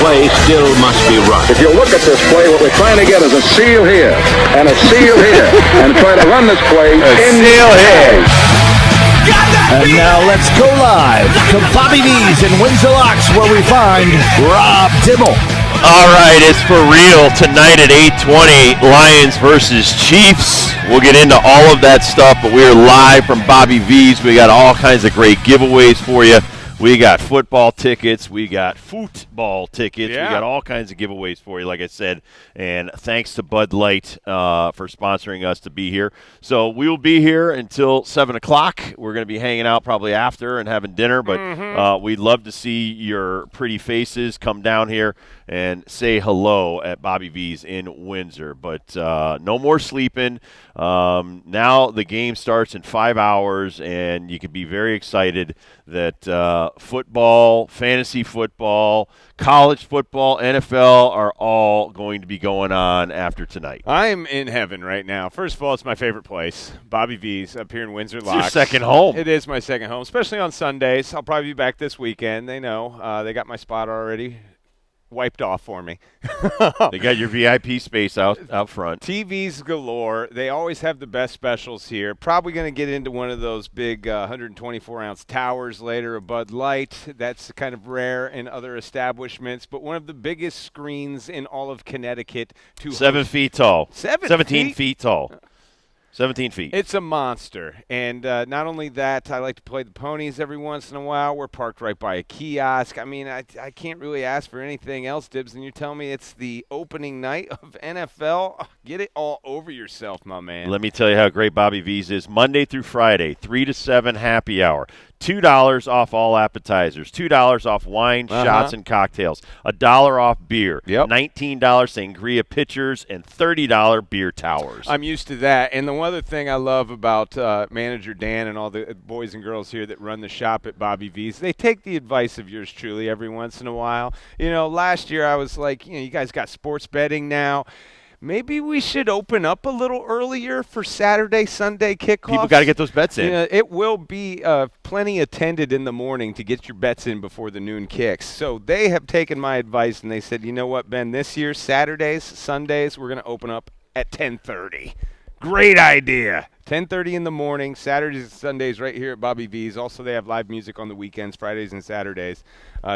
play still must be run. If you look at this play, what we're trying to get is a seal here and a seal here, and try to run this play seal here. And now let's go live to Bobby V's in Windsor Locks, where we find Rob Dibble. All right, it's for real tonight at 8:20, Lions versus Chiefs. We'll get into all of that stuff, but we're live from Bobby V's. We got all kinds of great giveaways for you. We got football tickets. We got football tickets. Yeah. We got all kinds of giveaways for you, like I said. And thanks to Bud Light for sponsoring us to be here. So we'll be here until 7 o'clock. We're going to be hanging out probably after and having dinner. But we'd love to see your pretty faces. Come down here and say hello at Bobby V's in Windsor. But no more sleeping. Now the game starts in 5 hours, and you can be very excited that football, fantasy football, college football, NFL are all going to be going on after tonight. I'm in heaven right now. First of all, it's my favorite place, Bobby V's, up here in Windsor Locks. It's your second home. It is my second home, especially on Sundays. I'll probably be back this weekend. They know. They got my spot already wiped off for me. They got your VIP space out front. TVs galore. They always have the best specials here. Probably going to get into one of those big 124-ounce towers later, a Bud Light. That's kind of rare in other establishments. But one of the biggest screens in all of Connecticut. 7 feet tall. 17 feet tall. 17 feet. It's a monster. And not only that, I like to play the ponies every once in a while. We're parked right by a kiosk. I mean, I can't really ask for anything else, Dibs. And you're telling me it's the opening night of NFL? Oh, get it all over yourself, my man. Let me tell you how great Bobby V's is. Monday through Friday, 3 to 7 happy hour. $2 off all appetizers, $2 off wine, shots, and cocktails, $1 off beer, $19 sangria pitchers, and $30 beer towers. I'm used to that. And the one other thing I love about Manager Dan and all the boys and girls here that run the shop at Bobby V's, they take the advice of yours truly every once in a while. You know, last year I was like, you guys got sports betting now. Maybe we should open up a little earlier for Saturday, Sunday kickoffs. People got to get those bets in. It will be plenty attended in the morning to get your bets in before the noon kicks. So they have taken my advice, and they said, you know what, Ben, this year, Saturdays, Sundays, we're going to open up at 10:30. Great idea. 10:30 in the morning, Saturdays and Sundays right here at Bobby V's. Also, they have live music on the weekends, Fridays and Saturdays.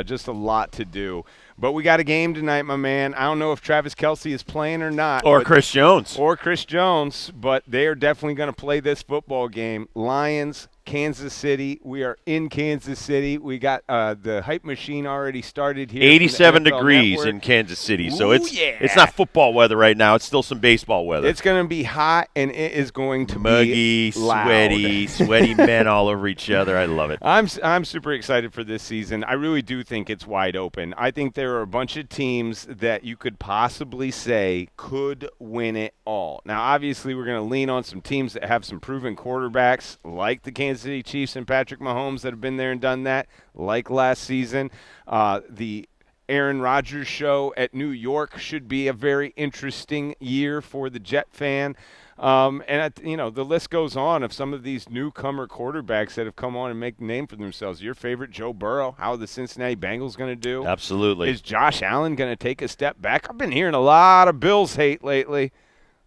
Just a lot to do. But we got a game tonight, my man. I don't know if Travis Kelce is playing or not. Or Chris Jones. But they are definitely going to play this football game. Lions, Kansas City. We are in Kansas City. We got the hype machine already started here. 87 degrees in Kansas City. So it's not football weather right now. It's still some baseball weather. It's going to be hot, and it is going to muggy, be loud. sweaty men all over each other. I love it. I'm super excited for this season. I really do think it's wide open. I think there are a bunch of teams that you could possibly say could win it all. Now, obviously, we're going to lean on some teams that have some proven quarterbacks, like the Kansas City Chiefs and Patrick Mahomes, that have been there and done that, like last season. The Aaron Rodgers show at New York should be a very interesting year for the Jet fan. The list goes on of some of these newcomer quarterbacks that have come on and make a name for themselves. Your favorite, Joe Burrow. How are the Cincinnati Bengals going to do? Absolutely. Is Josh Allen going to take a step back? I've been hearing a lot of Bills hate lately.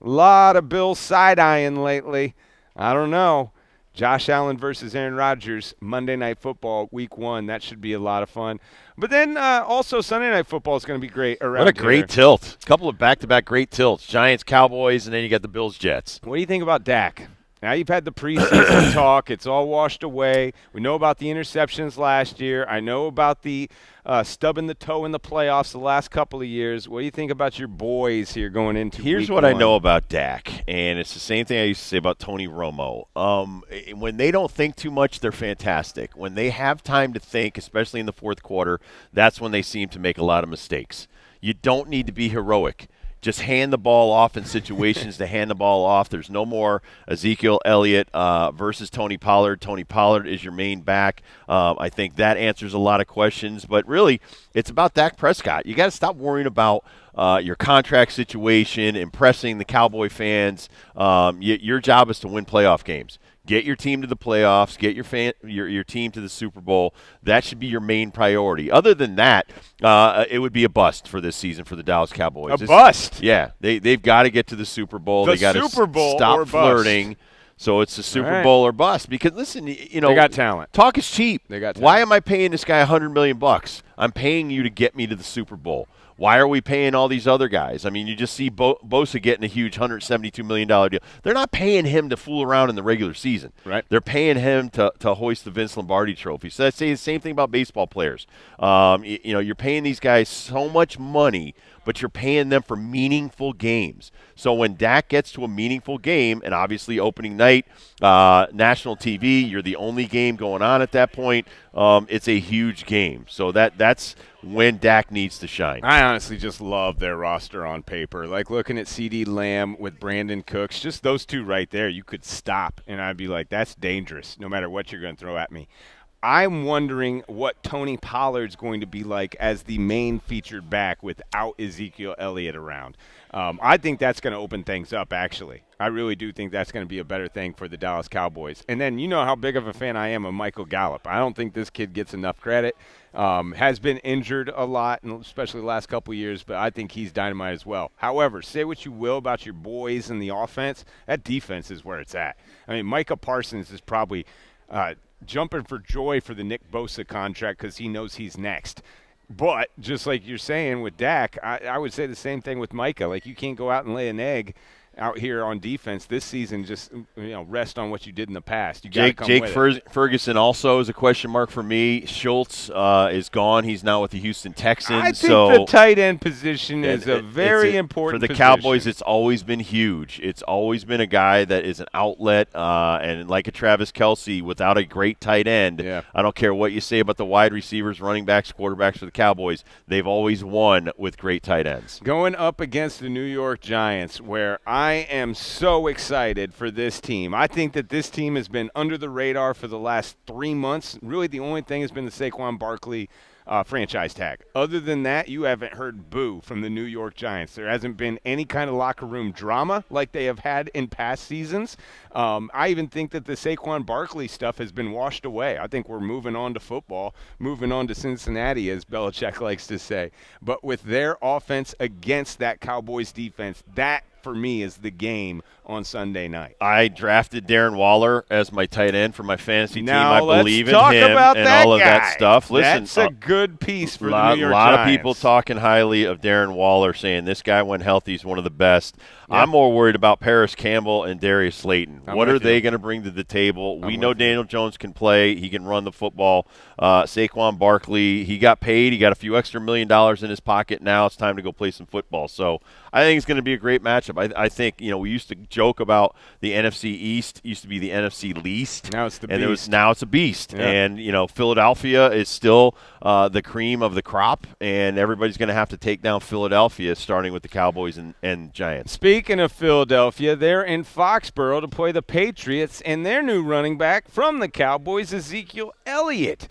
A lot of Bills side-eyeing lately. I don't know. Josh Allen versus Aaron Rodgers, Monday Night Football, Week 1. That should be a lot of fun. But then also Sunday Night Football is going to be great around What a great tilt. A couple of back-to-back great tilts. Giants, Cowboys, and then you got the Bills, Jets. What do you think about Dak? Now you've had the preseason talk. It's all washed away. We know about the interceptions last year. I know about the stubbing the toe in the playoffs the last couple of years. What do you think about your boys here going into Here's week what one? I know about Dak, and it's the same thing I used to say about Tony Romo. When they don't think too much, they're fantastic. When they have time to think, especially in the fourth quarter, that's when they seem to make a lot of mistakes. You don't need to be heroic. Just hand the ball off in situations to hand the ball off. There's no more Ezekiel Elliott versus Tony Pollard. Tony Pollard is your main back. I think that answers a lot of questions. But really, it's about Dak Prescott. You got to stop worrying about your contract situation, impressing the Cowboy fans. Your job is to win playoff games. Get your team to the playoffs. Get your team to the Super Bowl. That should be your main priority. Other than that, it would be a bust for this season for the Dallas Cowboys. Bust? Yeah, they've got to get to the Super Bowl. The They got to Super Bowl stop or bust. flirting. So it's the Super Bowl or bust. Because listen, they got talent. Talk is cheap. They got talent. Why am I paying this guy $100 million? I'm paying you to get me to the Super Bowl. Why are we paying all these other guys? I mean, you just see Bosa getting a huge $172 million deal. They're not paying him to fool around in the regular season. Right. They're paying him to hoist the Vince Lombardi trophy. So I say the same thing about baseball players. You're paying these guys so much money, but you're paying them for meaningful games. So when Dak gets to a meaningful game, and obviously opening night, national TV, you're the only game going on at that point. It's a huge game. So that's when Dak needs to shine. I honestly just love their roster on paper. Like looking at CeeDee Lamb with Brandon Cooks, just those two right there, you could stop, and I'd be like, that's dangerous no matter what you're going to throw at me. I'm wondering what Tony Pollard's going to be like as the main featured back without Ezekiel Elliott around. I think that's going to open things up, actually. I really do think that's going to be a better thing for the Dallas Cowboys. And then you know how big of a fan I am of Michael Gallup. I don't think this kid gets enough credit. Has been injured a lot, and especially the last couple of years, but I think he's dynamite as well. However, say what you will about your boys in the offense, that defense is where it's at. I mean, Micah Parsons is probably jumping for joy for the Nick Bosa contract because he knows he's next. But just like you're saying with Dak, I would say the same thing with Micah. Like, you can't go out and lay an egg out here on defense this season. Just rest on what you did in the past. You got Jake Ferguson also is a question mark for me. Schultz is gone. He's now with the Houston Texans. I think the tight end position is a very important for the position. Cowboys. It's always been huge. It's always been a guy that is an outlet, and like a Travis Kelce, without a great tight end, I don't care what you say about the wide receivers, running backs, quarterbacks for the Cowboys. They've always won with great tight ends. Going up against the New York Giants, where I am so excited for this team. I think that this team has been under the radar for the last 3 months. Really, the only thing has been the Saquon Barkley franchise tag. Other than that, you haven't heard boo from the New York Giants. There hasn't been any kind of locker room drama like they have had in past seasons. I even think that the Saquon Barkley stuff has been washed away. I think we're moving on to football, moving on to Cincinnati, as Belichick likes to say. But with their offense against that Cowboys defense, that for me is the game on Sunday night. I drafted Darren Waller as my tight end for my fantasy team. Now, I believe in talk him about and that all of guy. that stuff. Listen, that's a good piece for the New York Giants. A lot of people talking highly of Darren Waller, saying this guy when healthy is one of the best. Yep. I'm more worried about Paris Campbell and Darius Slayton. What are they going to bring to the table? We know Daniel Jones can play. He can run the football. Saquon Barkley, he got paid. He got a few extra $1 million in his pocket. Now it's time to go play some football. So I think it's going to be a great matchup. I think, we used to joke about the NFC East used to be the NFC least. Now it's the beast. Now it's a beast. Yeah. And, Philadelphia is still the cream of the crop, and everybody's going to have to take down Philadelphia, starting with the Cowboys and Giants. Speaking of Philadelphia, they're in Foxborough to play the Patriots and their new running back from the Cowboys, Ezekiel Elliott.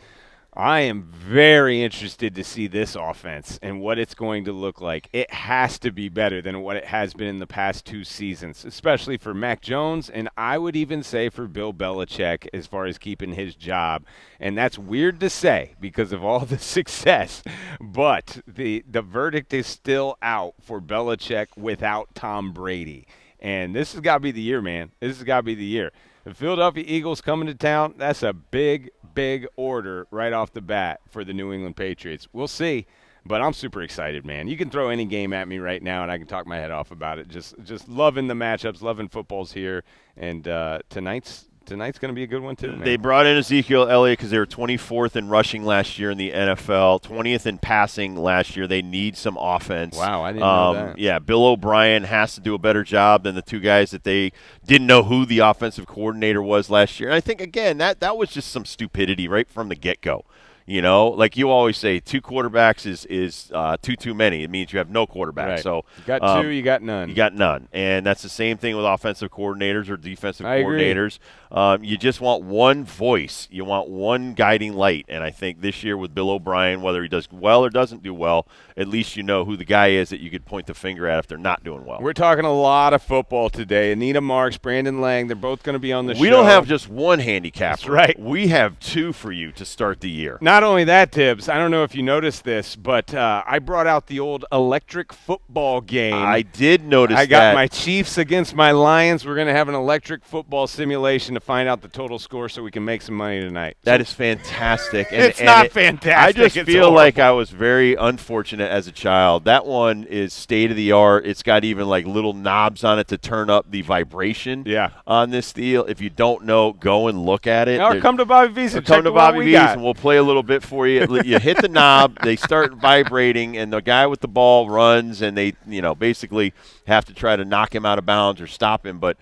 I am very interested to see this offense and what it's going to look like. It has to be better than what it has been in the past 2 seasons, especially for Mac Jones, and I would even say for Bill Belichick as far as keeping his job. And that's weird to say because of all the success, but the verdict is still out for Belichick without Tom Brady. And this has got to be the year, man. This has got to be the year. The Philadelphia Eagles coming to town, that's a big order right off the bat for the New England Patriots. We'll see, but I'm super excited, man. You can throw any game at me right now, and I can talk my head off about it. Just loving the matchups, loving footballs here, and tonight's going to be a good one too, man. They brought in Ezekiel Elliott because they were 24th in rushing last year in the NFL, 20th in passing last year. They need some offense. Wow, I didn't know that. Yeah, Bill O'Brien has to do a better job than the 2 guys that they didn't know who the offensive coordinator was last year. And I think, again, that was just some stupidity right from the get-go. You know, like you always say, 2 quarterbacks is too many. It means you have no quarterback. Right. So You got 2, you got none. You got none. And that's the same thing with offensive coordinators or defensive I agree. coordinators. You just want one voice. You want one guiding light. And I think this year with Bill O'Brien, whether he does well or doesn't do well, at least you know who the guy is that you could point the finger at if they're not doing well. We're talking a lot of football today. Anita Marks, Brandon Lang, they're both going to be on the show. We don't have just one handicapper. That's right. We have 2 for you to start the year. Not only that, Tibbs, I don't know if you noticed this, but I brought out the old electric football game. I did notice that. I got my Chiefs against my Lions. We're going to have an electric football simulation to find out the total score so we can make some money tonight. That is fantastic. It's not fantastic. I just It's feel horrible. like I was very unfortunate as a child. That one is state of the art. It's got even like little knobs on it to turn up the vibration on this deal. If you don't know, go and look at it. Or come to Bobby V's and come check to the one Bobby we V's got. and we'll play a little bit for you. You hit the knob, they start vibrating, and the guy with the ball runs, and they basically have to try to knock him out of bounds or stop him. But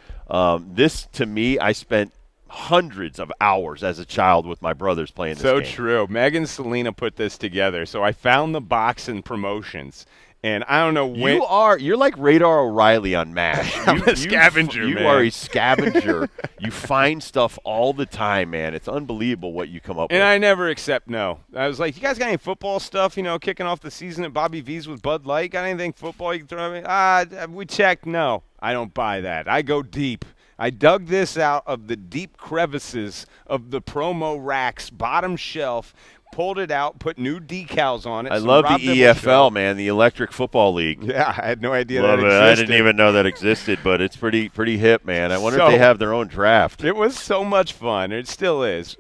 this, to me, I spent hundreds of hours as a child with my brothers playing this game. So true. Megan Selena put this together. So I found the box in promotions, and I don't know when. You're like Radar O'Reilly on MASH. I'm a scavenger, You man. are a scavenger. You find stuff all the time, man. It's unbelievable what you come up And with. I never accept no. I was like, you guys got any football stuff, kicking off the season at Bobby V's with Bud Light? Got anything football you can throw at me? We checked. No, I don't buy that. I go deep. I dug this out of the deep crevices of the promo racks, bottom shelf, pulled it out, put new decals on it. I some love Rob the Dibble EFL, show. man, the Electric Football League. Yeah, I had no idea Love that it. existed. I didn't even know that existed, but it's pretty hip, man. I wonder if So- they have their own draft. It was so much fun. It still is.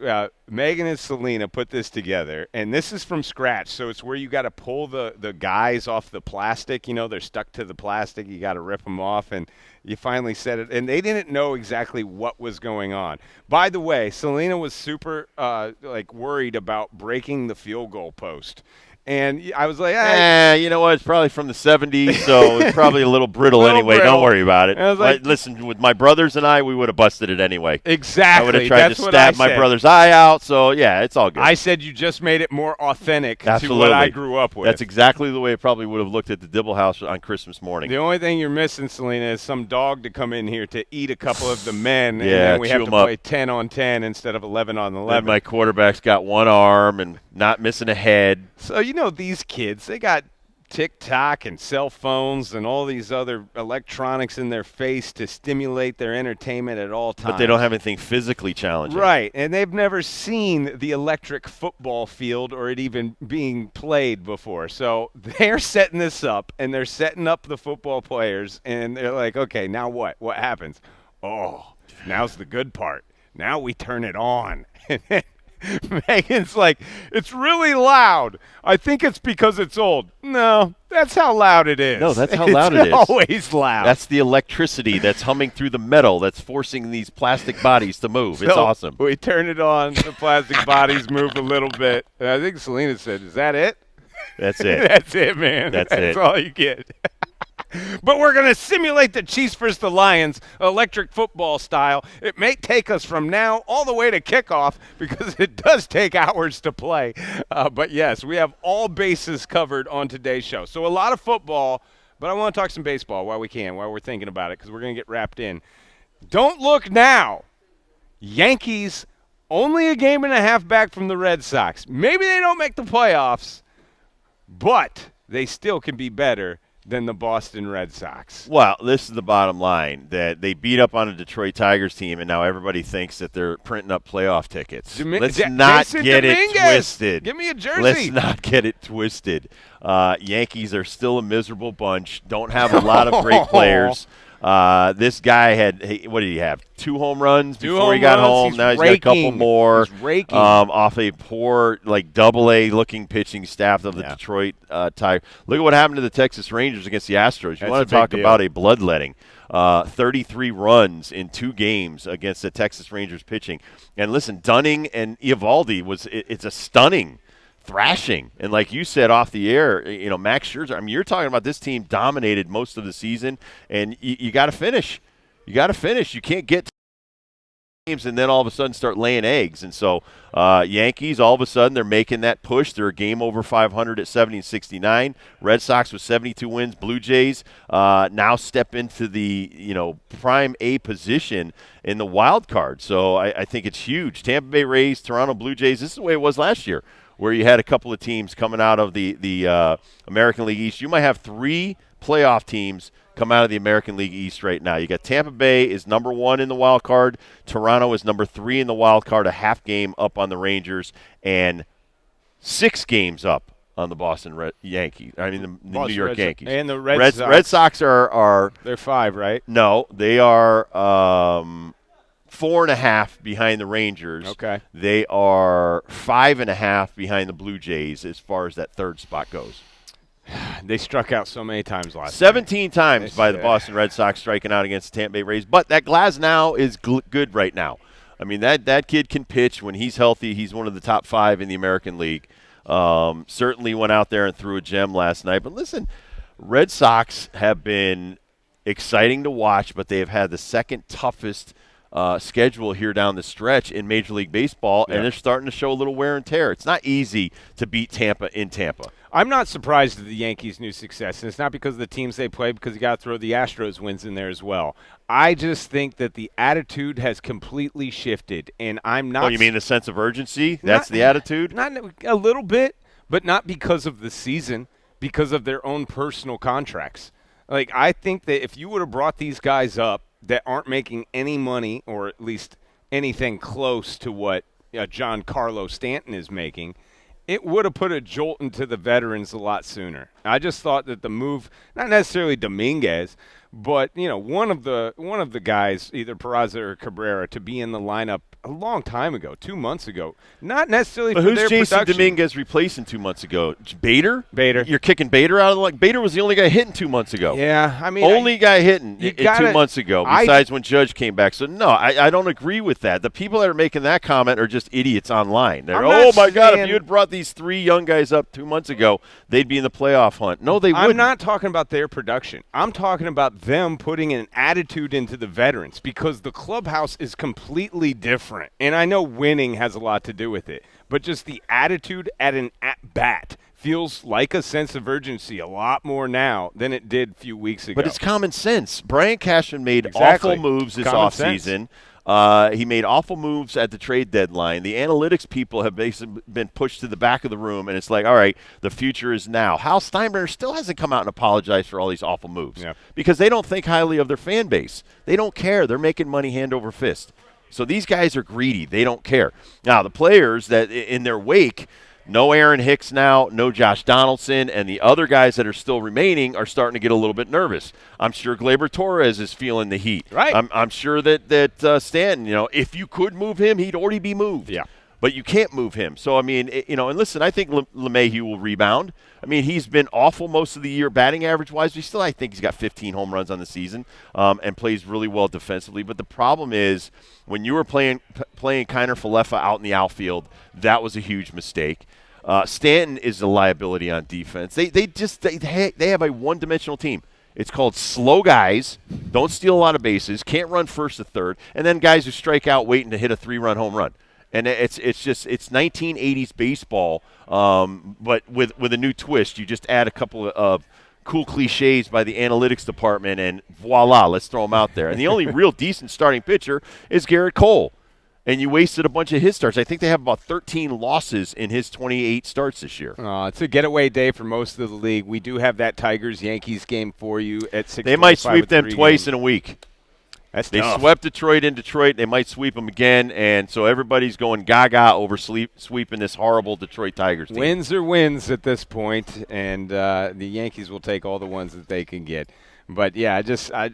Megan and Selena put this together, and this is from scratch. So it's where you got to pull the guys off the plastic. They're stuck to the plastic. You got to rip them off, and you finally said it. And they didn't know exactly what was going on. By the way, Selena was super worried about breaking the field goal post. And I was like, you know what? It's probably from the 70s, so it's probably a little brittle Little anyway. brittle. Don't worry about it. And I was like- Listen, with my brothers and I, we would have busted it anyway. exactly. I would have tried That's to what stab I my said. brother's eye out, so yeah, it's all good. I said you just made it more authentic Absolutely. to what I grew up with. That's exactly the way it probably would have looked at the Dibble house on Christmas morning. The only thing you're missing, Selena, is some dog to come in here to eat a couple of the men, and Yeah, then we have chew to 'em up. play 10 on 10 instead of 11 on And 11. my quarterback's got one arm and not missing a head. So these kids, they got TikTok and cell phones and all these other electronics in their face to stimulate their entertainment at all times. But they don't have anything physically challenging. Right, and they've never seen the electric football field or it even being played before. So they're setting this up, and they're setting up the football players, and they're like, okay, now what? What happens? Oh, now's the good part. Now we turn it on. Megan's like, it's really loud. I think it's because it's old. No, that's how loud it is. No, that's how loud it is. It's always loud. That's the electricity that's humming through the metal that's forcing these plastic bodies to move. It's So awesome. We turn it on. The plastic bodies move a little bit. And I think Selena said, is that it? That's it. That's it, man. That's it. all you get. But we're going to simulate the Chiefs versus the Lions, electric football style. It may take us from now all the way to kickoff because it does take hours to play. But, yes, we have all bases covered on today's show. So a lot of football, but I want to talk some baseball while we're thinking about it because we're going to get wrapped in. Don't look now. Yankees only a game and a half back from the Red Sox. Maybe they don't make the playoffs, but they still can be better than the Boston Red Sox. Well, this is the bottom line, that they beat up on a Detroit Tigers team, and now everybody thinks that they're printing up playoff tickets. Let's not Jason get Dominguez. it twisted. Give me a jersey. Let's not get it twisted. Yankees are still a miserable bunch, don't have a lot of great players. This guy what did he have? 2 home runs before he got home. Now he's got a couple more. He's raking. Off a poor, Double-A looking pitching staff of the Detroit Tigers. Look at what happened to the Texas Rangers against the Astros. You That's want a to talk big about deal. a bloodletting. 33 runs in 2 games against the Texas Rangers pitching. And listen, Dunning and Eovaldi it's a stunning thrashing. And like you said off the air, Max Scherzer, you're talking about this team dominated most of the season, and you got to finish. You got to finish. You can't get games and then all of a sudden start laying eggs. And so Yankees, all of a sudden, they're making that push. They're a game over 500 at 70-69. Red Sox with 72 wins. Blue Jays now step into the prime A position in the wild card. So I think it's huge. Tampa Bay Rays, Toronto Blue Jays, this is the way it was last year, where you had a couple of teams coming out of the American League East. You might have 3 playoff teams come out of the American League East right now. You got Tampa Bay is number 1 in the wild card. Toronto is number 3 in the wild card, a half game up on the Rangers, and 6 games up on the Boston Yankees. I mean, the New York Yankees. And the Red Sox. Red Sox are they're 5, right? No, they are 4.5 behind the Rangers. Okay. They are 5.5 behind the Blue Jays as far as that third spot goes. They struck out so many times last 17 times by the Boston Red Sox striking out against the Tampa Bay Rays. But that Glasnow is good right now. I mean, that kid can pitch. When he's healthy, he's one of the top 5 in the American League. Certainly went out there and threw a gem last night. But listen, Red Sox have been exciting to watch, but they have had the second toughest schedule here down the stretch in Major League Baseball, and they're starting to show a little wear and tear. It's not easy to beat Tampa in Tampa. I'm not surprised at the Yankees' new success, and it's not because of the teams they play, because you got to throw the Astros wins in there as well. I just think that the attitude has completely shifted, and I'm not. Oh, you mean the sense of urgency? That's the attitude? Not a little bit, but not because of the season, because of their own personal contracts. Like, I think that if you would have brought these guys up that aren't making any money, or at least anything close to what Giancarlo Stanton is making, it would have put a jolt into the veterans a lot sooner. I just thought that the move, not necessarily Dominguez, but one of the guys, either Peraza or Cabrera, to be in the lineup a long time ago, 2 months ago, not necessarily but for who's their Jason production. Dominguez replacing 2 months ago? Bader? Bader. You're kicking Bader out of the line? Bader was the only guy hitting 2 months ago. Yeah, I mean, only guy hitting you 2 gotta- months ago, besides when Judge came back. So, no, I don't agree with that. The people that are making that comment are just idiots online. They're, I'm not my God, if saying- you had brought these 3 young guys up 2 months ago, they'd be in the playoff hunt. No, they wouldn't. I'm not talking about their production. I'm talking about them putting an attitude into the veterans, because the clubhouse is completely different. And I know winning has a lot to do with it, but just the attitude at an at-bat feels like a sense of urgency a lot more now than it did a few weeks ago. But it's common sense. Brian Cashman made Exactly. awful moves this Common sense. offseason. He made awful moves at the trade deadline. The analytics people have basically been pushed to the back of the room, and it's like, all right, the future is now. Hal Steinbrenner still hasn't come out and apologized for all these awful moves because they don't think highly of their fan base. They don't care. They're making money hand over fist. So these guys are greedy. They don't care. Now, the players that in their wake, no Aaron Hicks now, no Josh Donaldson, and the other guys that are still remaining are starting to get a little bit nervous. I'm sure Gleyber Torres is feeling the heat. Right. I'm sure that Stanton, if you could move him, he'd already be moved. Yeah. But you can't move him. So, I mean, and listen, I think LeMahieu will rebound. I mean, he's been awful most of the year batting average-wise, but I think he's got 15 home runs on the season and plays really well defensively. But the problem is when you were playing Kiner Falefa out in the outfield, that was a huge mistake. Stanton is a liability on defense. They have a one-dimensional team. It's called slow guys, don't steal a lot of bases, can't run first to third, and then guys who strike out waiting to hit a 3-run home run. And it's 1980s baseball, but with a new twist. You just add a couple of cool cliches by the analytics department, and voila, let's throw them out there. And the only real decent starting pitcher is Garrett Cole. And you wasted a bunch of his starts. I think they have about 13 losses in his 28 starts this year. It's a getaway day for most of the league. We do have that Tigers-Yankees game for you at 6:25. They might sweep them twice in a week. That's They tough. swept Detroit in Detroit. They might sweep them again, and so everybody's going gaga over sweeping this horrible Detroit Tigers team. Wins are wins at this point, and the Yankees will take all the ones that they can get. But, yeah,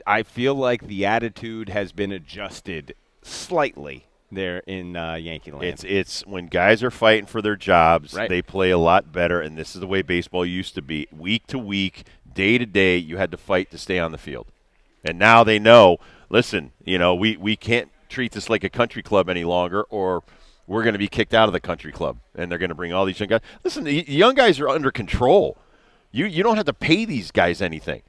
I feel like the attitude has been adjusted slightly there in Yankee land. It's when guys are fighting for their jobs, Right. they play a lot better, and this is the way baseball used to be. Week to week, day to day, you had to fight to stay on the field. And now they know, listen, we can't treat this like a country club any longer, or we're going to be kicked out of the country club, and they're going to bring all these young guys. Listen, the young guys are under control. You don't have to pay these guys anything.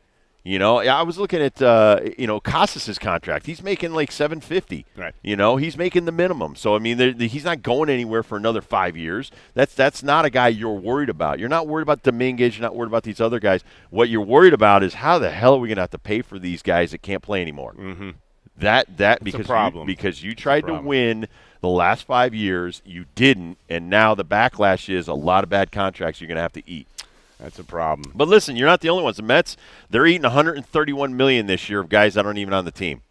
You know, I was looking at Casas's contract. He's making like $750. Right. You know, he's making the minimum. So I mean, he's not going anywhere for another 5 years. That's not a guy you're worried about. You're not worried about Dominguez. You're not worried about these other guys. What you're worried about is how the hell are we going to have to pay for these guys that can't play anymore? Mm-hmm. That because you tried to win the last 5 years, you didn't, and now the backlash is a lot of bad contracts you're going to have to eat. That's a problem. But listen, you're not the only ones. The Mets, they're eating $131 million this year of guys that aren't even on the team.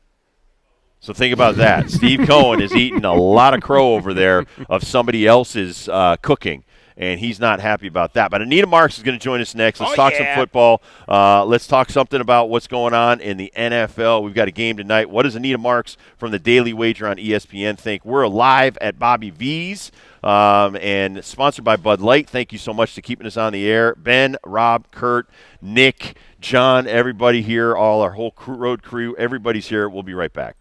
So think about that. Steve Cohen is eating a lot of crow over there of somebody else's cooking, and he's not happy about that. But Anita Marks is going to join us next. Let's talk some football. Let's talk something about what's going on in the NFL. We've got a game tonight. What does Anita Marks from the Daily Wager on ESPN think? We're live at Bobby V's. And sponsored by Bud Light. Thank you so much for keeping us on the air. Ben, Rob, Kurt, Nick, John, everybody here, all our whole road crew, everybody's here. We'll be right back.